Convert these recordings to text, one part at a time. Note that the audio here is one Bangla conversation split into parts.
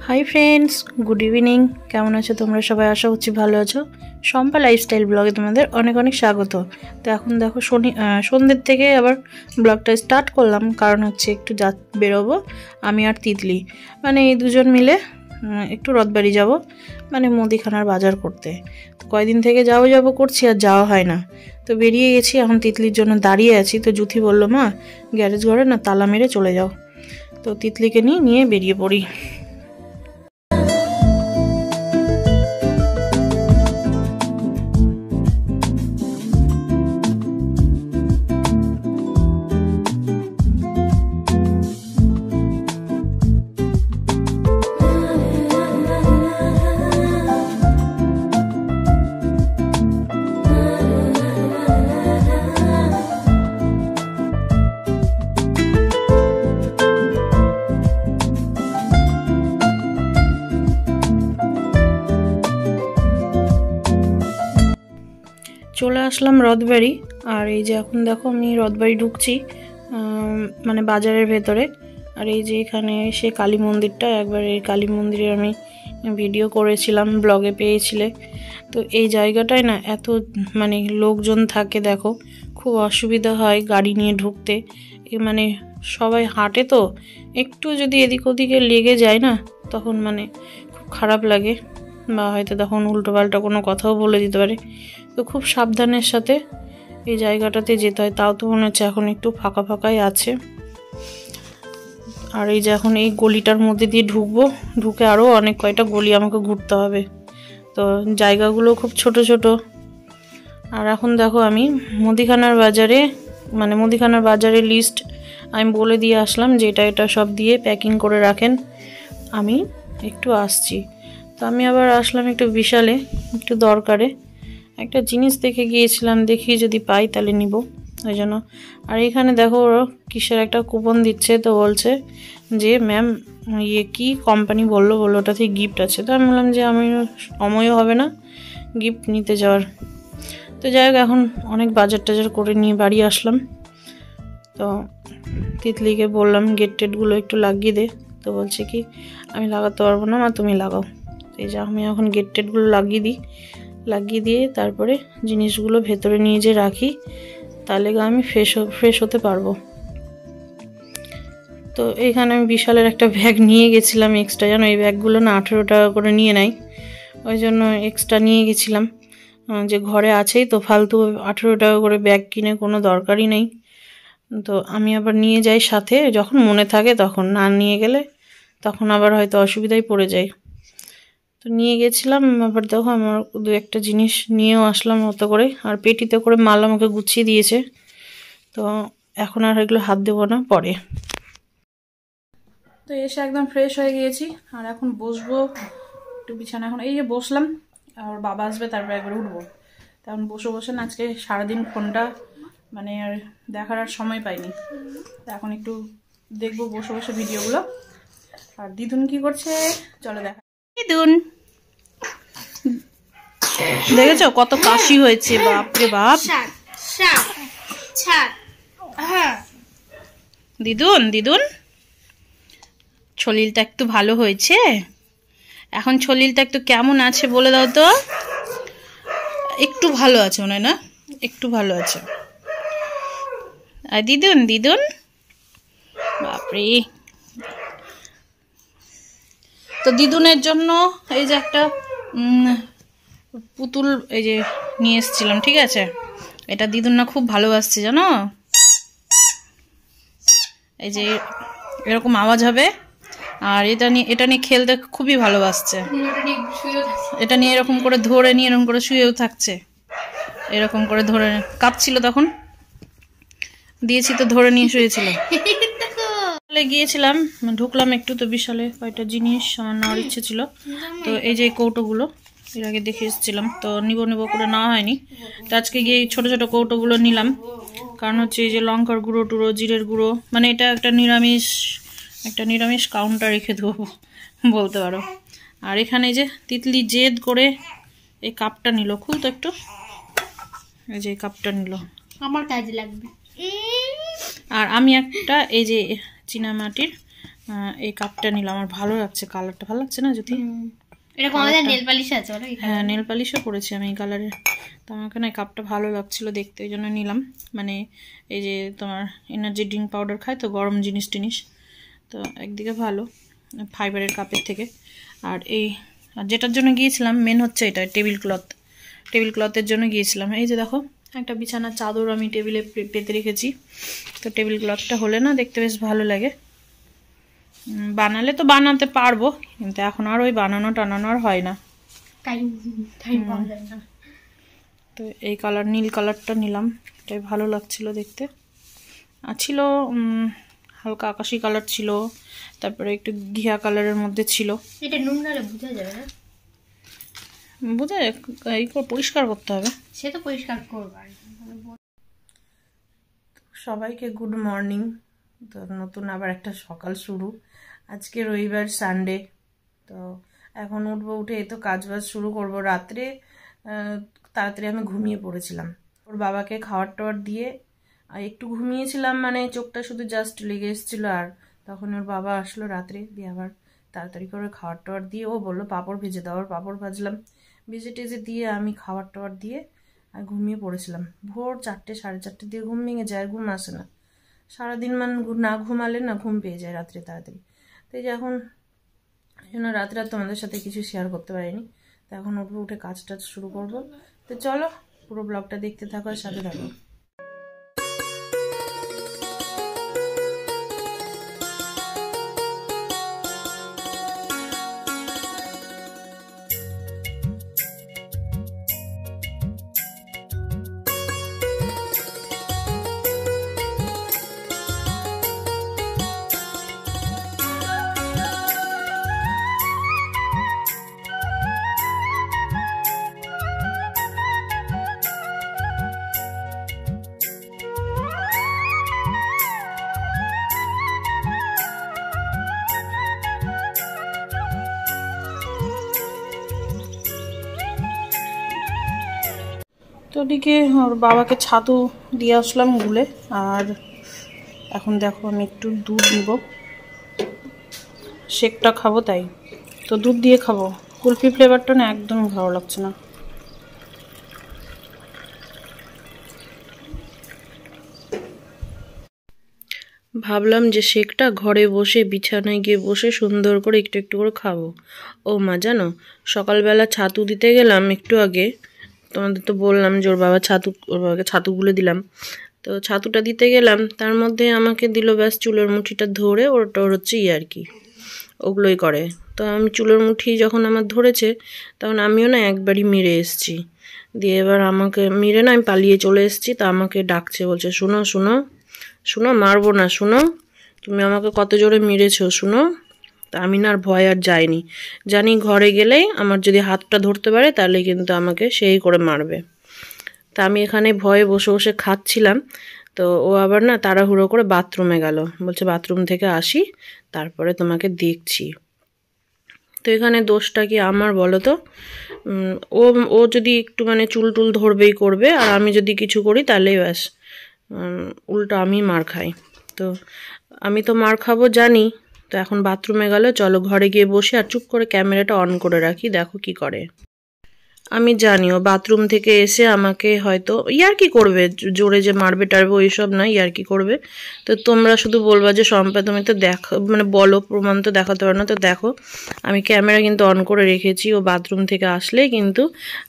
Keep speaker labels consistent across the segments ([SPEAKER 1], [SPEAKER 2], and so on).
[SPEAKER 1] हाई फ्रेंड्स गुड इवनिंग केमन आछो तोमरा सबाई आशा करछि भालो आछो शम्पा लाइफस्टाइल ब्लगे तोमादेर अनेक अनेक स्वागत। तो एखन देखो सन्ध्येर थेके आबार ब्लगटा स्टार्ट करलाम कारण हच्छे एकटु बेरोबो आमी आर तितली माने एई दुजोन मिले एकटु रथबाड़ी जाबो माने मुदिखानार बाजार करते। तो कयदिन थेके जाबो जाबो करछि आर जाओया हय ना। तो बेरिये गेछि एखन तितलिर जोन्नो दाड़िये आछि। तो जुथि बोललो मा ग्यारेज घरे ना ताला मेरे चले जाओ। तो तितलिके निये बेरिये पड़ि। चले आसलाम रथबाड़ी और ये जे एखन देखो आमी रथबाड़ी ढुकছি মানে বাজারের ভেতরে। আর এই যে এখানে সে কালী মন্দিরটা একবার এই কালী মন্দিরে আমি ভিডিও করেছিলাম ব্লগে পেয়েছিলে। তো এই জায়গাটায় না এত মানে লোকজন থাকে দেখো খুব অসুবিধা হয় গাড়ি নিয়ে ঢুকতে। মানে সবাই হাঁটে তো একটু যদি এদিক ওদিকে লেগে যায় না তখন মানে খুব খারাপ লাগে বা হয়তো তখন উল্টোপাল্টা কোনো কথাও বলে দিতে পারে। তো খুব সাবধানের সাথে এই জায়গাটাতে যেতে হয়। তাও তো মনে হচ্ছে এখন একটু ফাঁকা ফাঁকাই আছে। আর এই যে এখন এই গলিটার মধ্যে দিয়ে ঢুকবো, ঢুকে আরও অনেক কয়টা গলি আমাকে ঘুরতে হবে। তো জায়গাগুলো খুব ছোট ছোট। আর এখন দেখো আমি মুদিখানার বাজারে মানে মুদিখানার বাজারে লিস্ট আমি বলে দিয়ে আসলাম যে এটা এটা সব দিয়ে প্যাকিং করে রাখেন, আমি একটু আসছি। তো আমি আবার আসলাম একটু বিশালে একটু দরকারে একটা জিনিস দেখে গিয়েছিলাম, দেখি যদি পাই তাহলে নিব ওই জন্য। আর এখানে দেখো কিসের একটা কুপন দিচ্ছে। তো বলছে যে ম্যাম ইয়ে কি কোম্পানি বললো ওটাতে গিফট আছে। তো আমি বললাম যে আমি সময়ও হবে না গিফট নিতে যাওয়ার। তো যাই হোক এখন অনেক বাজার টাজার করে নিয়ে বাড়ি আসলাম। তো তিতলিকে বললাম গেট টেটগুলো একটু লাগিয়ে দে। তো বলছে কি আমি লাগাতে পারবো না মা তুমি লাগাও। এই যে আমি এখন গেট টেটগুলো লাগিয়ে দিয়ে তারপরে জিনিসগুলো ভেতরে নিয়ে যে রাখি তাহলে আমি ফ্রেশ হতে পারবো। তো এইখানে আমি বিশালের একটা ব্যাগ নিয়ে গেছিলাম এক্সট্রা, জানো এই ব্যাগগুলো না 18 টাকা করে নিয়ে নেয়, ওই জন্য এক্সট্রা নিয়ে গেছিলাম যে ঘরে আছেই তো ফালতু 18 টাকা করে ব্যাগ কিনে কোনো দরকারই নেই। তো আমি আবার নিয়ে যাই সাথে, যখন মনে থাকে তখন, না নিয়ে গেলে তখন আবার হয়তো অসুবিধায় পড়ে যায়। তো নিয়ে গেছিলাম আবার দেখো আমার দু একটা জিনিস নিয়েও আসলাম মতো করে। আর পেটিতে করে মাল আমাকে গুছিয়ে দিয়েছে। তো এখন আর এগুলো হাত দেবো না পরে। তো এসে একদম ফ্রেশ হয়ে গিয়েছি আর এখন বসবো একটু বিছানা। এখন এই যে বসলাম আর বাবা আসবে তারপরে একবার উঠবো। তখন বসে বসে না আজকে সারাদিন ফোনটা মানে আর দেখার আর সময় পাইনি। তো এখন একটু দেখবো বসে বসে ভিডিওগুলো। আর দিদুন কি করছে চলো দেখা। দিদুন দেখেছো কত কাশি হয়েছে, বাপরে বাপ। দিদুন দিদুন শরীরটা একটু ভালো হয়েছে এখন? শরীরটা একটু কেমন আছে বলে দাও তো। একটু ভালো আছে মনে হয় না, একটু ভালো আছে। আর দিদুন দিদুন বাপরে। তো দিদুনের জন্য এই যে একটা পুতুল এই যে নিয়ে এসেছিলাম, ঠিক আছে। এটা দিদুন না খুব ভালোবাসছে জানো। এই যে এরকম আওয়াজ হবে আর এটা নিয়ে খেলতে খুবই ভালোবাসছে। এটা নিয়ে এরকম করে ধরে নিয়ে এরকম করে শুয়েও থাকছে, এরকম করে ধরে কাঁপছিল তখন দিয়েছি তো ধরে নিয়ে শুয়েছিল। গিয়েছিলাম ঢুকলাম একটু, তো বিশালে কয়টা জিনিস আমার নেওয়ার ইচ্ছে ছিল। তো এই যে কৌটোগুলো এর আগে দেখে এসেছিলাম, তো নিব করে নেওয়া হয়নি। তো আজকে গিয়ে ছোট ছোট কৌটোগুলো নিলাম কারণ হচ্ছে এই যে লঙ্কার গুঁড়ো টুড়ো জিরের গুঁড়ো, মানে এটা একটা নিরামিষ কাউন্টার রেখে দেবো বলতে পারো। আর এখানে যে তিতলি জেদ করে এই কাপটা নিল, খুব তো একটু এই যে কাপটা নিল আমার কাজে লাগবে। আর আমি একটা এই যে চীনা মাটির এই কাপটা নিলাম, আমার ভালো লাগছে কালারটা, ভালো লাগছে না যদি?
[SPEAKER 2] এটা কোনটা নেল পালিশ আছে বলো?
[SPEAKER 1] হ্যাঁ নেল পালিশও করেছি আমি এই কালারের। তো আমাকে না কাপটা ভালো লাগছিল দেখতে, ওই জন্য নিলাম। মানে এই যে তোমার এনার্জি ড্রিঙ্ক পাউডার খায় তো, গরম জিনিস টিনিস, তো একদিকে ভালো ফাইবারের কাপের থেকে। আর এই যেটার জন্য গিয়েছিলাম মেন হচ্ছে এটা টেবিল ক্লথের জন্য গিয়েছিলাম। এই যে দেখো একটা বিছানার চাদর আমি টেবিলে পেতে রেখেছি। তো টেবিল ক্লথটা হলে না দেখতে বেশ ভালো লাগে। বানালে তো বানাতে পারবো, কিন্তু এখন আর ওই বানানো টানানো আর হয় না,
[SPEAKER 2] টাইম পাওয়া যায় না।
[SPEAKER 1] তো এই কালার নীল কালারটা নিলাম, এটাই ভালো লাগছিল দেখতে। আর ছিল হালকা আকাশি কালার ছিল, তারপরে একটু ঘিয়া কালারের মধ্যে ছিল।
[SPEAKER 2] এটা নুন ডালে বোঝা যাবে না,
[SPEAKER 1] বুঝে এই পরিষ্কার করতে হবে,
[SPEAKER 2] সে তো পরিষ্কার করবার।
[SPEAKER 1] সবাইকে গুড মর্নিং। তো নতুন আবার একটা সকাল শুরু, আজকে রবিবার সানডে। তো এখন উঠবো, উঠে এই তো কাজ বাজ শুরু করব। রাত্রে তাড়াতাড়ি আমি ঘুমিয়ে পড়েছিলাম, ওর বাবাকে খাবার টাবার দিয়ে একটু ঘুমিয়েছিলাম, মানে চোখটা শুধু জাস্ট লেগে এসেছিলো। আর তখন ওর বাবা আসলো রাত্রে, দিয়ে আবার তাড়াতাড়ি করে খাবার টাবার দিয়ে ও বললো পাঁপড় ভেজে দাও, পাঁপড় ভাজলাম, ভেজে টেজে দিয়ে আমি খাবার টাবার দিয়ে আর ঘুমিয়ে পড়েছিলাম। ভোর 4টে 4:30 দিয়ে ঘুম ভেঙে যায়, ঘুম আসে না। সারাদিন না ঘুমালে না ঘুম পেয়ে যায় রাত্রে তাড়াতাড়ি। তো এই যে এখন রাত্রে আর তোমাদের সাথে কিছু শেয়ার করতে পারিনি, তো এখন উঠবো, উঠে কাজ টাজ শুরু করবো। তো চলো পুরো ব্লগটা দেখতে থাকো আর সাথে থাকো। তো ওদিকে ওর বাবাকে ছাতু দিয়ে আসলাম গুলে, আর এখন দেখো আমি একটু দুধ নিব, শেকটা খাবো, তাই তো দুধ দিয়ে খাবো। কুলফি ফ্লেভারটা না একদম ভালো লাগছে না। ভাবলাম যে শেকটা ঘরে বসে বিছানায় গিয়ে বসে সুন্দর করে একটু একটু করে খাবো। ও মা জানো, সকালবেলা ছাতু দিতে গেলাম একটু আগে, তোমাদের তো বললাম যে ওর বাবাকে ছাতু গুলে দিলাম। তো ছাতুটা দিতে গেলাম, তার মধ্যে আমাকে দিল ব্যাস চুলের মুঠিটা ধরে, ওটা হচ্ছে আর কি ওগুলোই করে। তো আমি চুলের মুঠি যখন আমার ধরেছে, তখন আমিও না একবারই মেরে এসছি। দিয়ে এবার আমাকে মেরে না আমি পালিয়ে চলে এসেছি। তা আমাকে ডাকছে, বলছে শুনো শুনো শুনো, মারবো না, শুনো তুমি আমাকে কত জোরে মেরেছো, শুনো। তা আমি না আর ভয় আর যাইনি, জানি ঘরে গেলেই আমার যদি হাতটা ধরতে পারে তাহলে কিন্তু আমাকে সেই করে মারবে। তা আমি এখানে ভয়ে বসে বসে খাচ্ছিলাম। তো ও আবার না তাড়াহুড়ো করে বাথরুমে গেল, বলছে বাথরুম থেকে আসি তারপরে তোমাকে দেখছি। তো এখানে দোষটা কি আমার বলো তো? ও ও যদি একটু মানে চুল টুল ধরবেই করবে, আর আমি যদি কিছু করি তাহলেই ব্যাস উল্টো আমি মার খাই। তো আমি তো মার খাবো জানি। তো এখন বাথরুমে গেল, চলো ঘরে গিয়ে বসে আর চুপ করে ক্যামেরাটা অন করে রাখি, দেখো কি করে। আমি জানিও বাথরুম থেকে এসে আমাকে হয়তো ইয়ার্কি করবে, জোরে যে মারবে টারবে ওইসব না, ইয়ার্কি করবে। তো তোমরা শুধু বলবা যে শম্পা তুমি তো দেখো, মানে বলো, প্রমাণ তো দেখাতে পারো না। তো দেখো আমি ক্যামেরা কিন্তু অন করে রেখেছি, ও বাথরুম থেকে আসলেই কিন্তু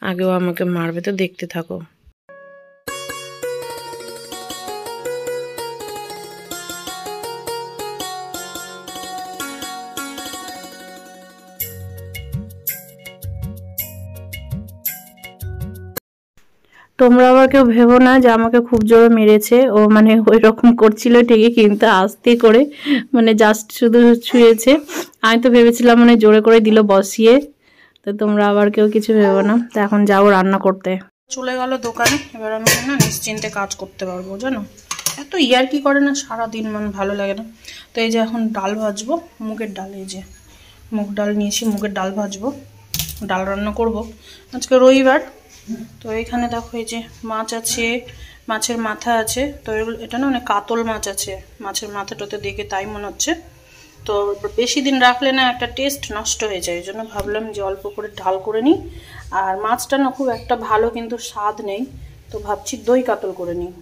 [SPEAKER 1] আগেও আমাকে মারবে, তো দেখতে থাকো। তোমরা আবার কেউ ভেবো না যে আমাকে খুব জোরে মেরেছে, ও মানে ওই রকম করছিল ঠিকই, কিন্তু আস্তে করে মানে জাস্ট শুধু ছুঁয়েছে। আমি তো ভেবেছিলাম মানে জোরে করে দিল বসিয়ে। তো তোমরা আবার কেউ কিছু ভেবো না। তো এখন যাবো রান্না করতে, চলে গেল দোকানে। এবার আমি না নিশ্চিন্তে কাজ করতে পারবো, জানো এত ইয়ার্কি করে না সারাদিন, মানে ভালো লাগে না। তো এই যে এখন ডাল ভাজবো, মুগের ডাল, এই যে মুগ ডাল নিয়েছি, মুগের ডাল ভাজবো, ডাল রান্না করব আজকে রবিবার। তো এখানে দেখো এই যে মাছ আছে, মাছের মাথা আছে। তো এটা না অনেক কাতল মাছ আছে, মাছের মাথাটাতে দেখে তাই মনে হচ্ছে। তো বেশি দিন রাখলে না একটা টেস্ট নষ্ট হয়ে যায়, এই জন্য ভাবলাম যে অল্প করে ঢাল করে নিই। আর মাছটা না খুব একটা ভালো কিন্তু স্বাদ নেই, তো ভাবছি দই কাতল করে নিই।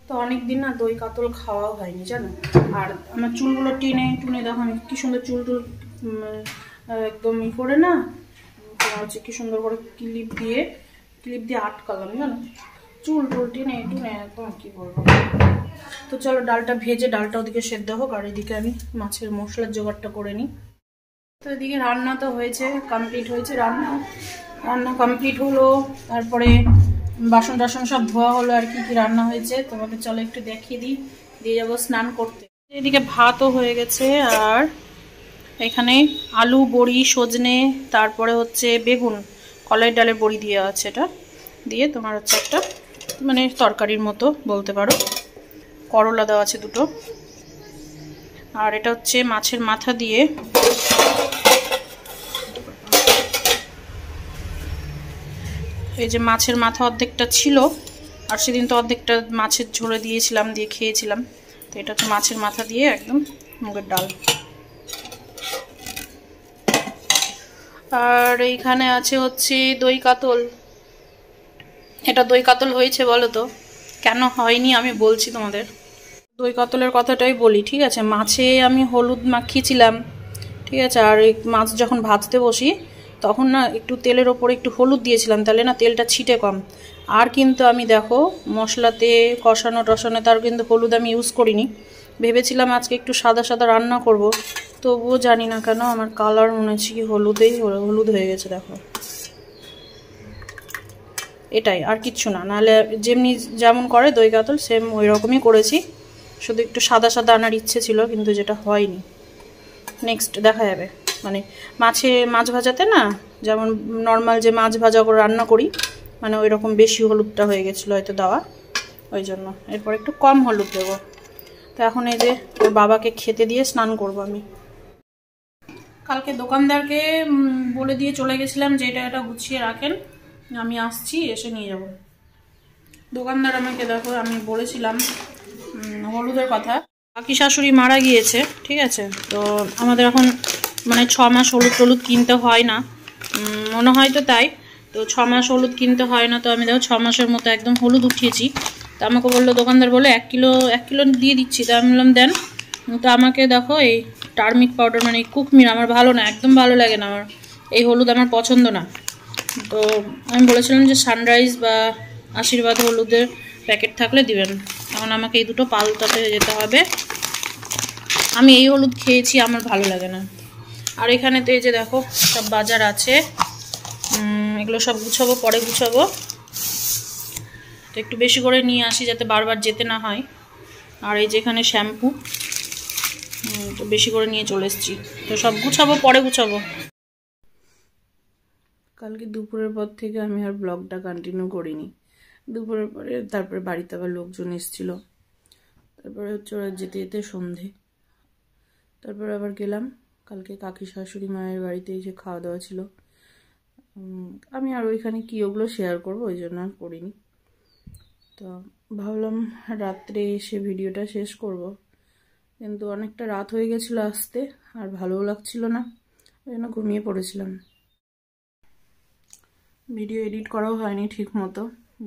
[SPEAKER 1] তো অনেক দিন না দই কাতল খাওয়াও হয়নি জানো। আর আমার চুলগুলো টেনে টুনে দেখো আমি কি সুন্দর চুল টুল একদম ই করে না, তোমার হচ্ছে কি সুন্দর করে ক্লিপ দিয়ে আটকালাম জানো, চুল টুল টেনে টুনে একদম কি বলবো। তো চলো ডালটা ভেজে ডালটা ওদিকে সেদ্ধ হোক, আর এদিকে আমি মাছের মশলার জোগাড়টা করে নিই। তো এদিকে রান্না তো হয়েছে, কমপ্লিট হয়েছে রান্না কমপ্লিট হলো। তারপরে বাসন টাসন সব ধোয়া হলো, আর কি কি রান্না হয়েছে তোমাদের চলো একটু দেখিয়ে দিই, দিয়ে যাবো স্নান করতে। এদিকে ভাতও হয়ে গেছে, আর এখানে আলু বড়ি সজনে তারপরে হচ্ছে বেগুন কলাই ডালের বড়ি দিয়ে আছে, এটা দিয়ে তোমার হচ্ছে একটা মানে তরকারির মতো বলতে পারো, করলা দেওয়া আছে দুটো। আর এটা হচ্ছে মাছের মাথা দিয়ে, এই যে মাছের মাথা অর্ধেকটা ছিল, আর সেদিন তো অর্ধেকটা মাছের ঝোলে দিয়েছিলাম, দিয়ে খেয়েছিলাম। তো এটা হচ্ছে মাছের মাথা দিয়ে একদম মুগের ডাল। আর এইখানে আছে হচ্ছে দই কাতল। এটা দই কাতল হয়েছে বলো তো, কেন হয়নি আমি বলছি তোমাদের। দই কাতলের কথাটাই বলি, ঠিক আছে। মাছে আমি হলুদ মাখিয়েছিলাম, ঠিক আছে। আর এই মাছ যখন ভাজতে বসি তখন না একটু তেলের ওপরে একটু হলুদ দিয়েছিলাম, তাহলে না তেলটা ছিটে কম। আর কিন্তু আমি দেখো মশলাতে কষানো টসানো তার কিন্তু হলুদ আমি ইউজ করিনি। ভেবেছিলাম আজকে একটু সাদা সাদা রান্না করব, তবুও জানি না কেন আমার কালার মনে হচ্ছে কি হলুদ হয়ে গেছে দেখো। এটাই, আর কিচ্ছু না, নাহলে যেমনি যেমন করে দই কাতল সেম ওই রকমই করেছি, শুধু একটু সাদা সাদা আনার ইচ্ছে ছিল, কিন্তু যেটা হয়নি। নেক্সট দেখা যাবে। মানে মাছ ভাজাতে না যেমন নর্মাল যে মাছ ভাজা করে রান্না করি, মানে ওই রকম বেশি হলুদটা হয়ে গেছিলো হয়তো দেওয়া, ওই জন্য এরপর একটু কম হলুদ দেবো। তো এখন এই যে ওর বাবাকে খেতে দিয়ে স্নান করব আমি। কালকে দোকানদারকে বলে দিয়ে চলে গেছিলাম যে এটা গুছিয়ে রাখেন, আমি আসছি এসে নিয়ে যাব। দোকানদার আমাকে দেখো, আমি বলেছিলাম হলুদের কথা, কাকি শাশুড়ি মারা গিয়েছে, ঠিক আছে। তো আমাদের এখন মানে 6 মাস হলুদ টলুদ কিনতে হয় না, মনে হয় তো তাই। তো 6 মাস হলুদ কিনতে হয় না, তো আমি দেখো 6 মাসের মতো একদম হলুদ উঠিয়েছি। তো আমাকে বললো দোকানদার, বলে 1 কিলো দিয়ে দিচ্ছি। তো আমি বললাম দেন। তো আমাকে দেখো এই টার্মিক পাউডার মানে কুকমির আমার ভালো না, একদম ভালো লাগে না আমার এই হলুদ, আমার পছন্দ না। তো আমি বলেছিলাম যে সানরাইজ বা আশীর্বাদ হলুদের প্যাকেট থাকলে দিবেন। এখন আমাকে এই দুটো পাল্টাতে যেতে হবে, আমি এই হলুদ খেয়েছি, আমার ভালো লাগে না। আর এখানে তো এই যে দেখো সব বাজার আছে, এগুলো সব গুছাবো, পরে গুছাবো। তো একটু বেশি করে নিয়ে আসি যাতে বারবার যেতে না হয়। আর এই যেখানে শ্যাম্পু, তো বেশি করে নিয়ে চলে এসেছি, তো সব গুছাবো, পরে গুছাবো। কালকে দুপুরের পর থেকে আমি আর ব্লগটা কন্টিনিউ করিনি। দুপুরের পরে তারপরে বাড়িতে আবার লোকজন এসেছিলো, তারপরে হচ্ছে ওরা যেতে যেতে সন্ধে। তারপরে আবার গেলাম কালকে কাকি শাশুড়ি মায়ের বাড়িতে এসে খাওয়া দাওয়া ছিল। আমি আর ওইখানে কি ওগুলো শেয়ার করবো, ওই জন্য আর করিনি। তো ভাবলাম রাত্রে এসে ভিডিওটা শেষ করব, কিন্তু অনেকটা রাত হয়ে গেছিলো আসতে, আর ভালোও লাগছিল না, ওই জন্য ঘুমিয়ে পড়েছিলাম। ভিডিও এডিট করাও হয়নি ঠিক মতো।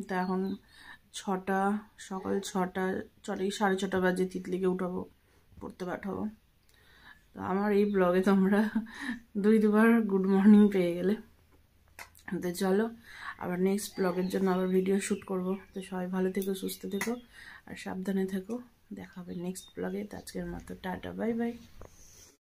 [SPEAKER 1] তো এখন সকাল 6টা 6:30 বাজে, তিতলিকে উঠাবো, পড়তে পাঠাবো। তো আমার এই ব্লগে তোমরা 2বার গুড মর্নিং পেয়ে গেলে। তো চলো আবার নেক্সট ব্লগের জন্য আবার ভিডিও শ্যুট করব। তো সবাই ভালো থেকো, সুস্থ থেকো আর সাবধানে থেকো। দেখা হবে নেক্সট ব্লগে। তো আজকের মতো টাটা, বাই বাই।